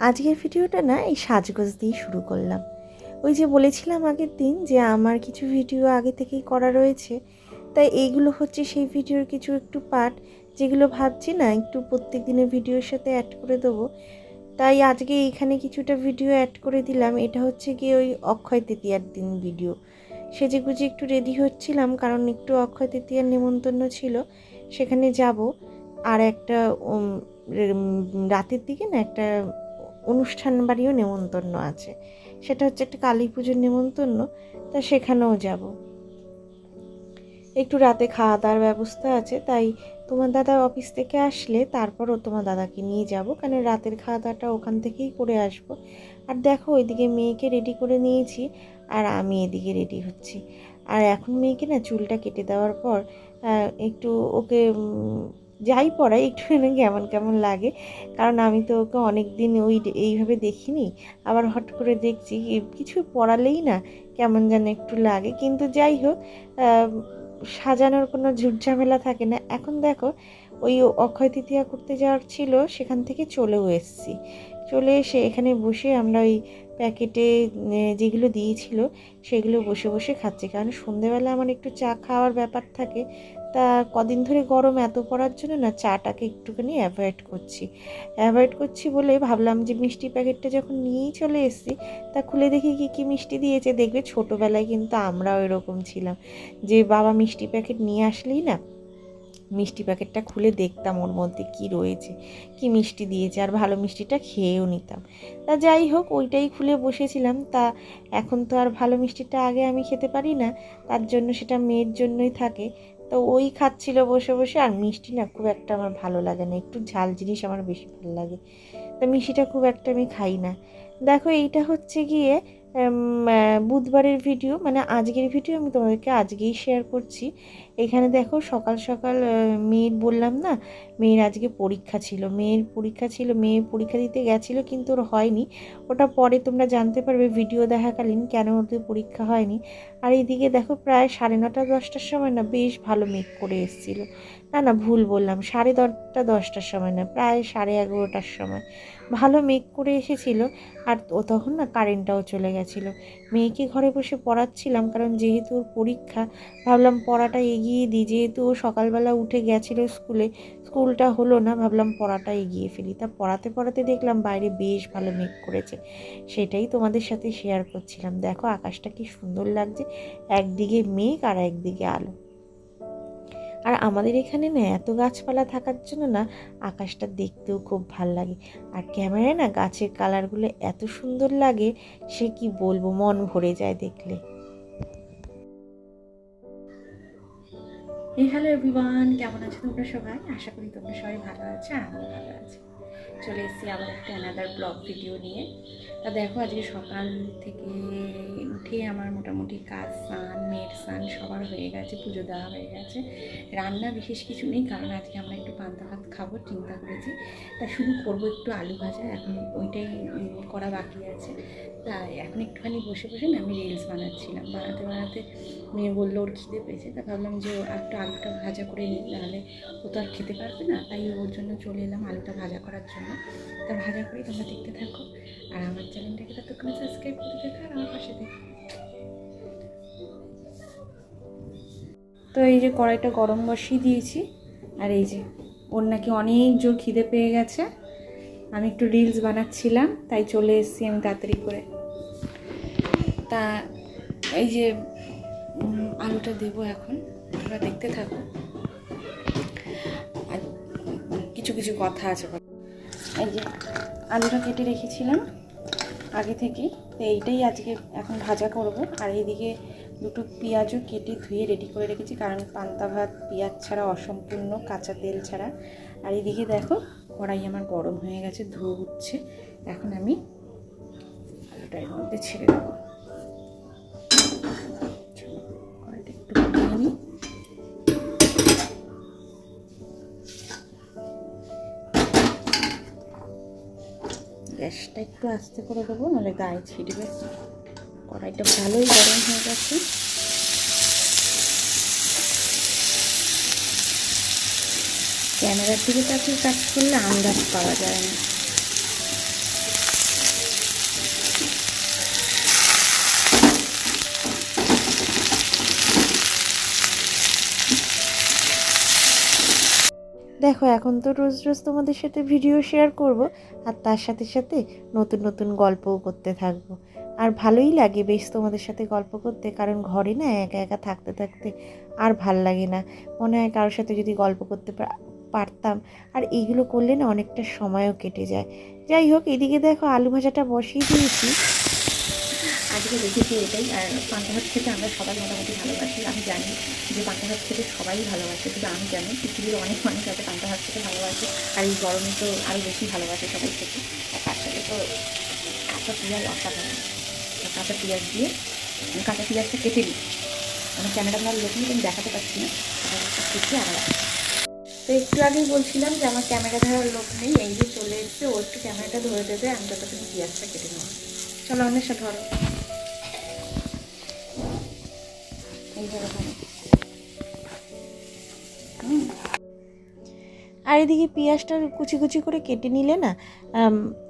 আজকের ভিডিওটা না এই সাজগোজ দিয়ে শুরু করলাম। ওই যে বলেছিলাম আগের দিন যে আমার কিছু ভিডিও আগে থেকেই করা রয়েছে, তাই এইগুলো হচ্ছে সেই ভিডিওর কিছু একটু পার্ট, যেগুলো ভাবছি না একটু প্রত্যেক দিনের ভিডিওর সাথে অ্যাড করে দেবো। তাই আজকে এইখানে কিছুটা ভিডিও অ্যাড করে দিলাম। এটা হচ্ছে কি ওই অক্ষয় তৃতীয়ার দিন ভিডিও। সেজেগুজে একটু রেডি হচ্ছিলাম, কারণ একটু অক্ষয় তৃতীয়ার নেমন্তন্ন ছিল, সেখানে যাব। আর একটা রাতের দিকে না একটা অনুষ্ঠান বাড়িও নেমন্তন্ন আছে, সেটা হচ্ছে একটা কালী পুজোর নেমন্তন্ন, তা সেখানেও যাব। একটু রাতে খাওয়া দাওয়ার ব্যবস্থা আছে, তাই তোমার দাদা অফিস থেকে আসলে তারপরও তোমার দাদাকে নিয়ে যাব, কারণ রাতের খাওয়া দাওয়াটা ওখান থেকেই করে আসব। আর দেখো ওইদিকে মেয়েকে রেডি করে নিয়েছি, আর আমি এদিকে রেডি হচ্ছি। আর এখন মেয়েকে না চুলটা কেটে দেওয়ার পর একটু ওকে যাই পড়াই একটু কেমন কেমন লাগে, কারণ আমি তো ওকে অনেক দিন এইভাবে দেখিনি। আবার হট করে দেখছি কিছু পড়ালেই না কেমন যেন একটু লাগে, কিন্তু যাই হোক সাজানোর কোনো ঝুটঝামেলা থাকে না। এখন দেখো ওই অক্ষয় তৃতীয়া করতে যাওয়ার ছিল, সেখান থেকে চলেও এসেছি। চলে এসে এখানে বসে আমরা ওই প্যাকেটে যেগুলো দিয়েছিল সেগুলো বসে বসে খাচ্ছি, কারণ সন্ধেবেলা আমার একটু চা খাওয়ার ব্যাপার থাকে। তা কদিন ধরে গরম এত পড়ার জন্য না চাটাকে একটুখানি অ্যাভয়েড করছি বলে ভাবলাম যে মিষ্টি প্যাকেটটা যখন নিয়েই চলে এসেছি, তা খুলে দেখি কী কী মিষ্টি দিয়েছে। দেখবে ছোটোবেলায় কিন্তু আমরাও এরকম ছিলাম, যে বাবা মিষ্টি প্যাকেট নিয়ে আসলেই না মিষ্টি প্যাকেটটা খুলে দেখতাম ওর মধ্যে কি রয়েছে, কি মিষ্টি দিয়েছে, আর ভালো মিষ্টিটা খেয়েও নিতাম। তা যাই হোক ওইটাই খুলে বসেছিলাম। তা এখন তো আর ভালো মিষ্টিটা আগে আমি খেতে পারি না, তার জন্য সেটা মেয়ের জন্যই থাকে। তো ওই খাচ্ছিল বসে বসে। আর মিষ্টি না খুব একটা আমার ভালো লাগে না, একটু ঝাল জিনিস আমার বেশি ভালো লাগে, তা মিষ্টিটা খুব একটা আমি খাই না। দেখো এইটা হচ্ছে গিয়ে বুধবারের ভিডিও, মানে আজকের ভিডিও আমি তোমাদেরকে আজকেই শেয়ার করছি। এখানে দেখো সকাল সকাল মেয়ের বললাম না, মেয়ের আজকে পরীক্ষা ছিল, মেয়ে পরীক্ষা দিতে গেছিলো, কিন্তু ওর হয়নি। ওটা পরে তোমরা জানতে পারবে ভিডিও দেখাকালীন কেন ওদের পরীক্ষা হয়নি। আর এইদিকে দেখো প্রায় 9:30-10টার সময় না বেশ ভালো মেঘ করে এসেছিলো। না ভুল বললাম, 10:30-10টার সময় না, প্রায় 11:30টার সময় ভালো মেঘ করে এসেছিলো। আর তখন না কারেন্টটাও চলে গেছিলো। মেয়েকে ঘরে বসে পড়াচ্ছিলাম, কারণ যেহেতু ওর পরীক্ষা, ভাবলাম পড়াটা এগিয়ে দিই। যেহেতু ও সকালবেলা উঠে গেছিলো স্কুলটা হলো না, ভাবলাম পড়াটা এগিয়ে ফেলি। তা পড়াতে পড়াতে দেখলাম বাইরে বেশ ভালো মেঘ করেছে, সেটাই তোমাদের সাথে শেয়ার করছিলাম। দেখো আকাশটা কি সুন্দর লাগছে, একদিকে মেঘ আর একদিকে আলো। আর আমাদের এখানে না এত গাছপালা থাকার জন্য না আকাশটা দেখতেও খুব ভাল লাগে। আর ক্যামেরায় না গাছের কালারগুলো এত সুন্দর লাগে, সে কি বলবো, মন ভরে যায় দেখলে। হ্যালো এভরিওয়ান, কেমন আছো তোমরা সবাই? আশা করি তোমরা সবাই ভালো আছো, আমিও ভালো আছি। চলে এসেছি আবার একটা অ্যানাদার ব্লগ ভিডিও নিয়ে। তা দেখো আজকে সকাল থেকে উঠে আমার মোটামুটি কাজ, স্নান, মেয়ের স্নান সবার হয়ে গেছে, পুজো দেওয়া হয়ে গেছে। রান্না বিশেষ কিছু নেই, কারণ আজকে আমরা একটু পান্তা ভাত খাবো চিন্তা করেছি। তা শুধু করবো একটু আলু ভাজা, এখন ওইটাই করা বাকি আছে। তাই এখন একটুখানি বসে বসে না আমি রিলস বানাচ্ছিলাম, বানাতে মেয়ে বললো ওর খিদে পেয়েছে। তা ভাবলাম যে একটু আলুটা ভাজা করে নিই, নাহলে ও তো আর খেতে পারবে না, তাই ওর জন্য চলে এলাম আলুটা ভাজা করার জন্য। তা ভাজা করে তোমরা দেখতে থাকো, আর আমার চ্যানেলটাকে ততক্ষণে সাবস্ক্রাইব করে দেখো আর আমার পাশে দেখো। তো এই যে কড়াইটা গরম বসিয়ে দিয়েছি, আর এই যে ওর নাকি অনেক জোর খিদে পেয়ে গেছে। আমি একটু রিলস বানাচ্ছিলাম, তাই চলে এসেছি আমি তাড়াতাড়ি করে। তা এই যে আলুটা দেবো এখন, তোমরা দেখতে থাকো। আর কিছু কিছু কথা আছে। এই যে আলুটা কেটে রেখেছিলাম আগে থেকেই, তো এইটাই আজকে এখন ভাজা করব। আর এইদিকে দুটো পেঁয়াজও কেটে ধুয়ে রেডি করে রেখেছি, কারণ পান্তা ভাত পেঁয়াজ ছাড়া অসম্পূর্ণ, কাঁচা তেল ছাড়া। আর এইদিকে দেখো কড়াই আমার গরম হয়ে গেছে, ধোয়া উঠছে। এখন আমি আলুটা এর মধ্যে ছেড়ে দেবো। কড়াইটা একটু কমিয়ে নিই। গ্যাসটা একটু আস্তে করে দেবো, নাহলে গায়ে ছিটবে। কড়াইটা ভালোই গরম হয়ে গেছে। ক্যামেরার দিকে তাকিয়ে কাজ করলে আন্দাজ পাওয়া যায় না। দেখো এখন তো রোজ রোজ তোমাদের সাথে ভিডিও শেয়ার করব, আর তার সাথে সাথে নতুন নতুন গল্পও করতে থাকবো। আর ভালোই লাগে বেশ তোমাদের সাথে গল্প করতে, কারণ ঘরে না একা একা থাকতে থাকতে আর ভাল লাগে না। মনে হয় কারোর সাথে যদি গল্প করতে পারতাম। আর এইগুলো করলে না অনেকটা সময়ও কেটে যায়। যাই হোক, এদিকে দেখো আলু ভাজাটা বসিয়ে দিয়েছি। আজকে দেখেছি এটাই। আর পান্তা ভাত খেতে আমরা সবাই মোটামুটি ভালোবাসি। আমি জানি যে পান্তা ভাত খেতে সবাই ভালোবাসে, শুধু আমি জানি, পৃথিবীর অনেক মানুষ আছে পান্তা ভাত খেতে ভালোবাসে। আর এই গরমে তো আরও বেশি ভালোবাসে সবাই খেতে। আর তার সাথে তো কাঁচা পেঁয়াজ অসাধারণ। তো কাঁচা পেঁয়াজ দিয়ে কাঁচা পেঁয়াজটা কেটে নিই। আমার ক্যামেরা আপনার লোক নিয়ে আমি দেখাতে পারছি না, কেটে আবার। তো একটু আগেই বলছিলাম যে আমার ক্যামেরা ধরার লোক নেই, এই যে চলে এসছে, ও একটু ক্যামেরাটা ধরে দেবে, আমি ততক্ষণ পেঁয়াজটা কেটে নেব। চলো অনেক সাথে ধরো, এইভাবে ধরো। আর এদিকে পেঁয়াজটা কুচি কুচি করে কেটে নিলে না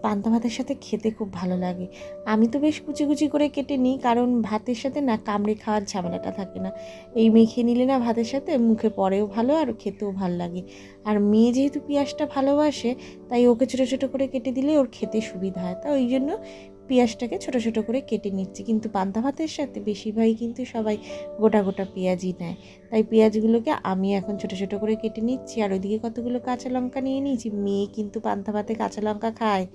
পান্তা ভাতের সাথে খেতে খুব ভালো লাগে। আমি তো বেশ কুচি কুচি করে কেটে নিই, কারণ ভাতের সাথে না কামড়ে খাওয়ার ঝামেলাটা থাকে না। এই মেখে নিলে না ভাতের সাথে মুখে পড়েও ভালো আর খেতেও ভালো লাগে। আর মেয়ে যেহেতু পেঁয়াজটা ভালোবাসে, তাই ওকে ছোটো ছোটো করে কেটে দিলে ওর খেতে সুবিধা হয়। তা ওই জন্য পেঁয়াজটাকে ছোটো ছোটো করে কেটে নিচ্ছি। কিন্তু পান্তা ভাতের সাথে বেশিরভাগই কিন্তু সবাই গোটা গোটা পেঁয়াজই নেয়, তাই পেঁয়াজগুলোকে আমি এখন ছোটো ছোটো করে কেটে নিচ্ছি। আর ওইদিকে কতগুলো কাঁচা লঙ্কা নিয়ে নিয়েছি। মেয়ে কিন্তু পান্তা ভাতে কাঁচা লঙ্কা খায়,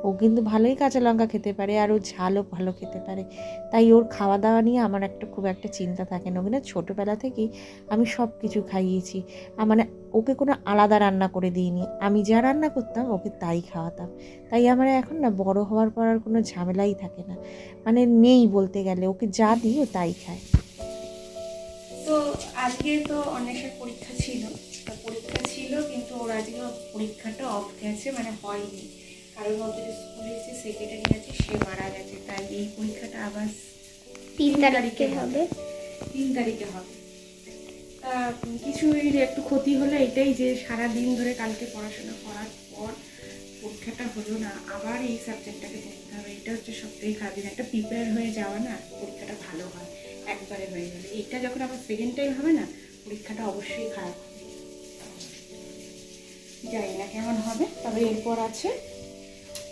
ও কিন্তু ভালোই কাঁচা লঙ্কা খেতে পারে, আর ও ঝালও ভালো খেতে পারে। তাই ওর খাওয়া দাওয়া নিয়ে আমার খুব একটা চিন্তা থাকে না। ওকে না ছোটোবেলা থেকেই আমি সব কিছু খাইয়েছি। মানে ওকে কোনো আলাদা রান্না করে দিইনি, আমি যা রান্না করতাম ওকে তাই খাওয়াতাম। তাই আমার এখন না বড় হওয়ার পর আর কোনো ঝামেলাই থাকে না, মানে নেই বলতে গেলে। ওকে যা দিই ও তাই খায়। তো আজকে তো অন্বেষার পরীক্ষা ছিল, কিন্তু ওর আজকে পরীক্ষাটা অফ গেছে, মানে হয়নি। কারণ ওদের স্কুলে যে সেক্রেটারি আছে সে মারা গেছে, তাই এই পরীক্ষাটা আবার 3 তারিখে হবে। 3 তারিখে হবে। তা কিছুই একটু ক্ষতি হলো এটাই যে সারাদিন ধরে কালকে পড়াশোনা করার পর পরীক্ষাটা হলো না, আবার এই সাবজেক্টটাকে পড়তে হবে। এটা হচ্ছে সবথেকে খারাপ দিন। একটা প্রিপেয়ার হয়ে যাওয়া না, পরীক্ষাটা ভালো হয় একবারে হয়ে গেলে। এটা যখন আবার সেকেন্ড টাইম হবে না, পরীক্ষাটা অবশ্যই খারাপ হবে। জানি না কেমন হবে। তবে এরপর আছে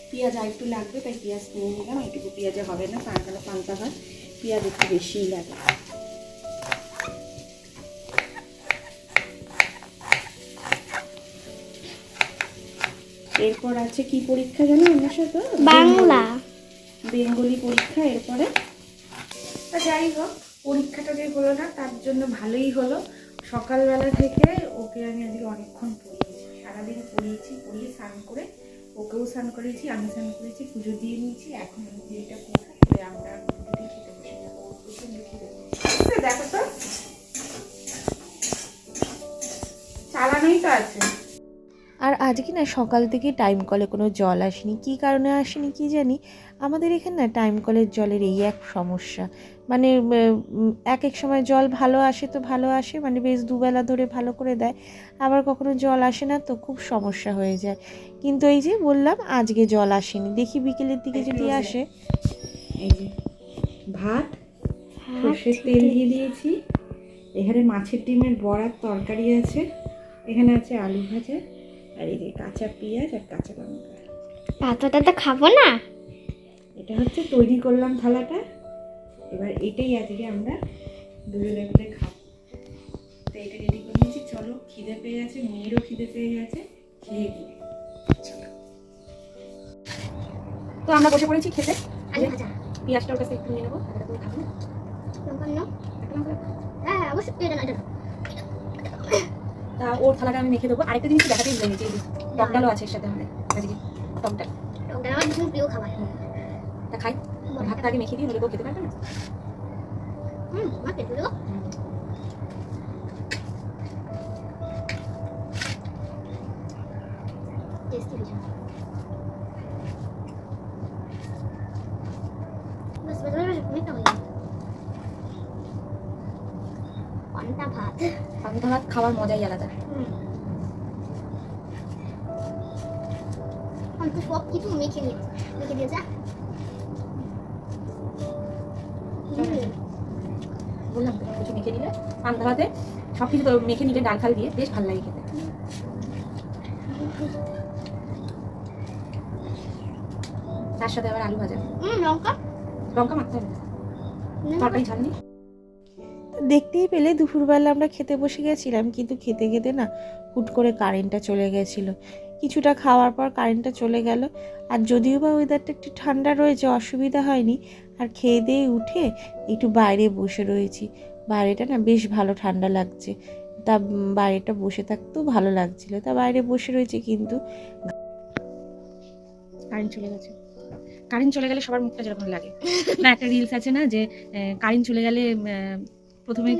পেঁয়াজ আর একটু লাগবে, তাই পেঁয়াজ নিয়ে নিলাম। এইটুকু পেঁয়াজে হবে না, কারণ পান্তা ভাত পেঁয়াজ একটু বেশিই লাগে। এরপর আছে কি পরীক্ষা জানো আমার সাথে? বাংলা, বেঙ্গলি পরীক্ষা এরপরে। তা যাই হোক, পরীক্ষাটা যে হলো না তার জন্য ভালোই হলো। সকালবেলা থেকে ওকে আমি আজকে অনেকক্ষণ পড়িয়েছি, সারাদিন পড়িয়েছি, পড়িয়ে স্নান করে ওকেও স্নান করেছি, আমি স্নান করেছি, পুজো দিয়ে নিয়েছি। এখন আমি এটা করে আমরা দুদিন খেতে বসে যাবো। প্রচন্ড খেতে দেখো তো, চালানোই তো আছে। আর আজকে না সকাল থেকে টাইম কলে কোনো জল আসেনি। কী কারণে আসেনি কি জানি। আমাদের এখানে না টাইম কলের জলের এই এক সমস্যা, মানে এক এক সময় জল ভালো আসে তো ভালো আসে, মানে বেশ দুবেলা ধরে ভালো করে দেয়, আবার কখনো জল আসে না, তো খুব সমস্যা হয়ে যায়। কিন্তু এই যে বললাম আজকে জল আসেনি, দেখি বিকেলের দিকে যদি আসে। এই যে ভাত, সর্ষের তেল দিয়ে দিয়েছি, এখানে মাছের ডিমের বড়ার তরকারি আছে, এখানে আছে আলু ভাজা, আর এই যে কাঁচা পেঁয়াজ আর কাঁচা লঙ্কা। পাতাটা তো খাবো না। এটা হচ্ছে তৈরি করলাম থালাটা। এবার এটাই আজকে আমরা দুজনে মিলে খাবো। তো এটা রেডি করে নিয়েছি। চলো, খিদে পেয়ে গেছে, মেয়েরও খিদে পেয়ে গেছে, খেয়ে দিই। তো আমরা বসে পড়েছি খেতে। আলু ভাজা, পেঁয়াজটা ওর কাছে একটু নিয়ে নেবো। হ্যাঁ অবশ্যই এটা না, এটা তা ওর থালাটা আমি মেখে দেবো। আরেকটা জিনিস দেখাতেই ভুলে গেছি, টক ডালও আছে এর সাথে আমাদের আজকে। টক ডাল আমার ভীষণ প্রিয় খাবার। তা খাই, ভাতটা আগে মেখে দিই, নইলে কেউ খেতে পারবে না। আমার পেটে দেবো। টেস্টি ভীষণ। বাস মেটা হয়ে পান্তা ভাত। পান্তা ভাত খাওয়ার মজাই আলাদা। আমি তো সব কিছু মেখে দিয়েছে। বললাম তো কিছু মেখে নিলে পান্তা ভাতে সব কিছু তো মেখে নিলে ডাল ফাল দিয়ে বেশ ভালো লাগে খেতে। তার সাথে আবার আলু ভাজা, লঙ্কা লঙ্কা মাখতে হবে, তরকারি ঝাল নেই। দেখতেই পেলে দুপুরবেলা আমরা খেতে বসে গেছিলাম, কিন্তু খেতে খেতে না হুট করে কারেন্টটা চলে গেছিলো। কিছুটা খাওয়ার পর কারেন্টটা চলে গেল। আর যদিও বা ওয়েদারটা একটু ঠান্ডা রয়েছে, অসুবিধা হয়নি। আর খেয়ে দিয়ে উঠে একটু বাইরে বসে রয়েছি। বাইরেটা না বেশ ভালো ঠান্ডা লাগছে, তা বাইরেটা বসে থাকতেও ভালো লাগছিল, তা বাইরে বসে রয়েছে। কিন্তু কারেন্ট চলে গেছে। কারেন্ট চলে গেলে সবার মুখটা যেরকম লাগে না, একটা রিলস আছে না যে কারেন্ট চলে গেলে প্রথমে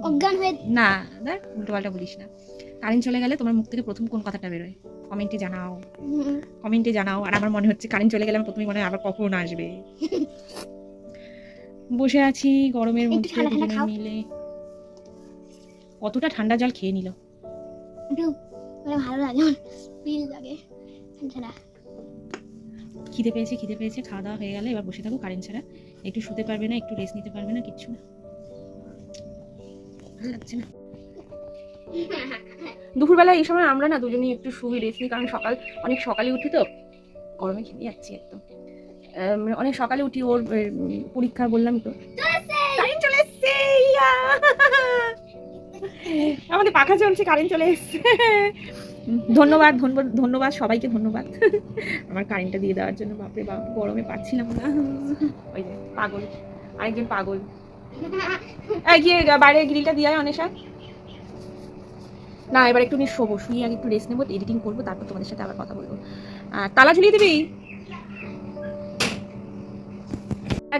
অজ্ঞান হয়ে না দেখ উল্টো পাল্টা বলিস না, কারেন্ট চলে গেলে তোমার মুখ থেকে প্রথম কোন কথাটা বেরোয় কমেন্টে জানাও, কমেন্টে জানাও। আর আমার মনে হচ্ছে কারেন্ট চলে গেলে আমার প্রথমেই মনে হয় আবার কখন আসবে। বসে আছি গরমের একটু মধ্যে ঠান্ডা ঠান্ডা দুজনে খাও। মিলে, কতটা ঠান্ডা জল খেয়ে নিল। একটু মানে ভালো লাগে, ফিল লাগে ঠান্ডা। খিদে পেয়েছে, খাওয়া দাওয়া হয়ে গেলে এবার বসে থাকো কারেন্ট ছাড়া। একটু শুতে পারবে না, একটু রেস্ট নিতে পারবে না, কিচ্ছু না, ভালো লাগছে না। দুপুরবেলা এই সময় আমরা না দুজনেই একটু শুই, রেস্ট নিই, কারণ অনেক সকালে উঠি তো, গরমে ঘেমে যাচ্ছি একদম। অনেক সকালে উঠি, ওর পরীক্ষা বললাম তো। কারেন্ট চলে এসছে, ইয়া! আমাদের পাখা চলছে, কারেন্ট চলে এসছে। ধন্যবাদ সবাইকে, ধন্যবাদ আমার কারেন্টটা দিয়ে দেওয়ার জন্য। বাপরে বাপ, গরমে পাচ্ছিলাম না। ওই যে পাগল, আরেকজন পাগল। গিয়ে বাইরে গ্রিলটা দিয়ে আয় অনেশা। না এবার একটু শোবো, শুয়ে আগে একটু রেস্ট নেবো, এডিটিং করবো, তারপর তোমাদের সাথে আবার কথা বলবো। তালা ঝুলিয়ে দিবি।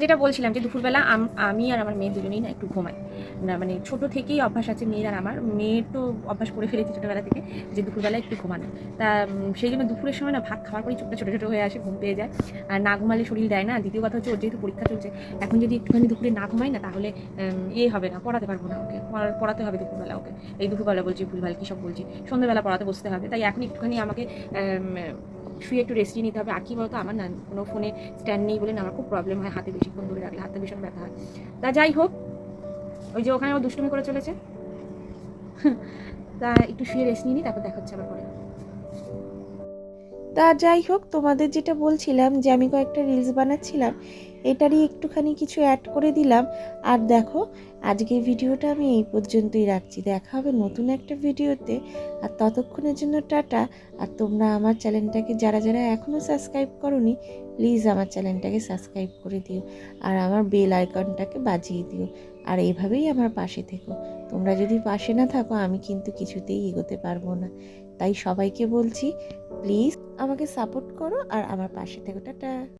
যেটা বলছিলাম যে দুপুরবেলা আমি আর আমার মেয়ে দুজনেই না একটু ঘুমাই না, মানে ছোট থেকেই অভ্যাস আছে মেয়ের আর আমার। মেয়ের তো অভ্যাস করে ফেলেছি ছোটোবেলা থেকে যে দুপুরবেলা একটু ঘুমানো। তা সেই জন্য দুপুরের সময় না ভাত খাওয়ার পরেই চোখটা ছোটো ছোটো হয়ে আসে, ঘুম পেয়ে যায়। আর না ঘুমালে শরীর দেয় না। দ্বিতীয় কথা হচ্ছে ওর যেহেতু পরীক্ষা চলছে, এখন যদি একটুখানি দুপুরে না ঘুমাই না তাহলে হবে না, পড়াতে পারবো না ওকে, পড়াতে হবে দুপুরবেলা ওকে। এই দুপুরবেলা বলছি, ভুলভাল কী সব বলছি, সন্ধ্যেবেলা পড়াতে বসতে হবে। তাই এখন একটুখানি আমাকে শুয়ে একটু রেস্টই নিতে হবে। আর কি বলতো, আমার না কোনো ফোনে স্ট্যান্ড নেই বলে না আমার খুব প্রবলেম হয়, হাতে বেশিক্ষণ ধরে রাখলে হাতে ভীষণ ব্যথা হয়। তা যাই হোক, ওই যে ওখানে ও দুষ্টুমি করে চলেছে, তা একটু শুয়ে রেস্ট নিয়ে নিই, তারপর দেখা হচ্ছে আবার পরে। তা যাই হোক, তোমাদের যেটা বলছিলাম যে আমি কয়েকটা রিলস বানাচ্ছিলাম, এটারই একটুখানি কিছু অ্যাড করে দিলাম। আর দেখো, আজকের ভিডিওটা আমি এই পর্যন্তই রাখছি। দেখা হবে নতুন একটা ভিডিওতে। আর ততক্ষণের জন্য টাটা। আর তোমরা আমার চ্যানেলটাকে যারা যারা এখনও সাবস্ক্রাইব করোনি, প্লিজ আমার চ্যানেলটাকে সাবস্ক্রাইব করে দিও, আর আমার বেল আইকনটাকে বাজিয়ে দিও। আর এইভাবেই আমার পাশে থেকো। তোমরা যদি পাশে না থাকো আমি কিন্তু কিছুতেই এগোতে পারবো না। তাই সবাইকে বলছি, প্লিজ আমাকে সাপোর্ট করো আর আমার পাশে থেকো। টাটা।